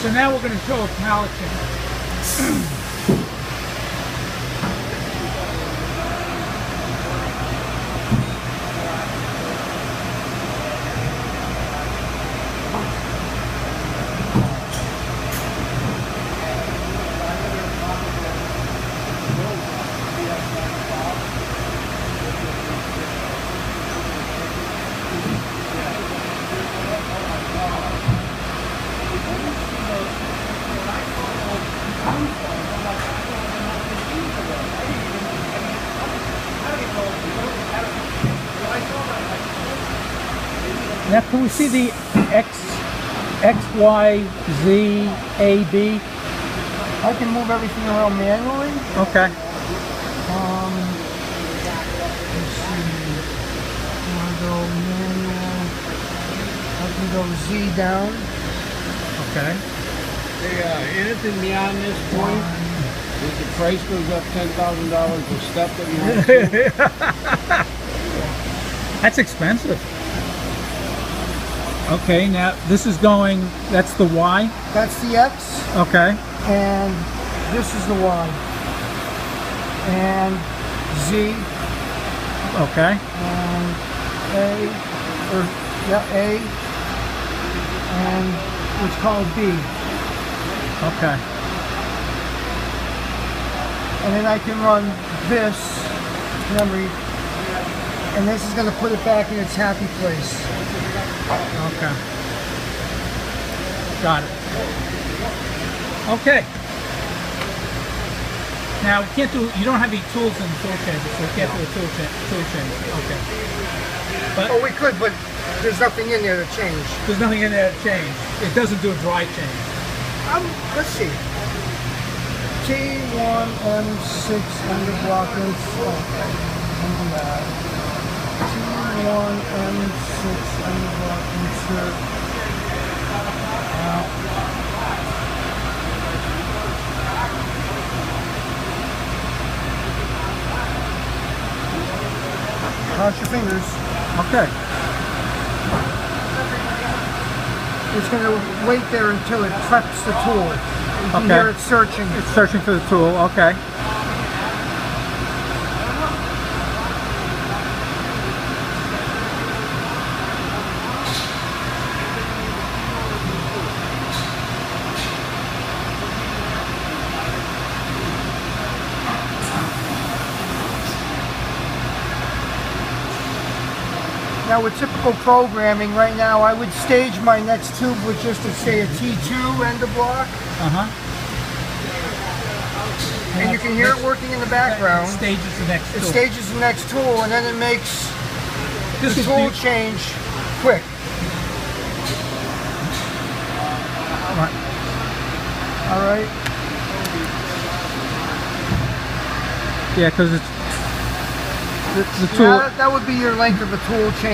So now we're going to show a pallet change. Now can we see the X, Y, Z, A, B? I can move everything around manually. Okay. Let's see. I want to go manual. I can go Z down. Okay. Hey, anything beyond this point, if the price goes up $10,000 a step that you want. That's expensive. Okay, now this is going, that's the Y? That's the X. Okay. And this is the Y. And Z. Okay. And A. A. And what's called B. Okay. And then I can run this memory. And this is going to put it back in its happy place. Okay. Got it. Okay. Now we can't do. You don't have any tools in the tool chamber, so we can't do a tool change. Okay. But Oh, we could, but there's nothing in there to change. there's nothing in there to change. It doesn't do a dry change. Let's see. T1 M6 underblock insert. T1 M6 underblock insert. Cross your fingers. Okay. It's going to wait there until it preps the tool. You can hear it searching. It's searching for the tool. Okay. Now with typical programming right now, I would stage my next tube with just to say a T2 end of block. And you can hear it working in the background. It stages the next tool. It stages the next tool, and then it makes the tool change quick. All right. Yeah, because it's the tool. Yeah, that would be your length of a tool change.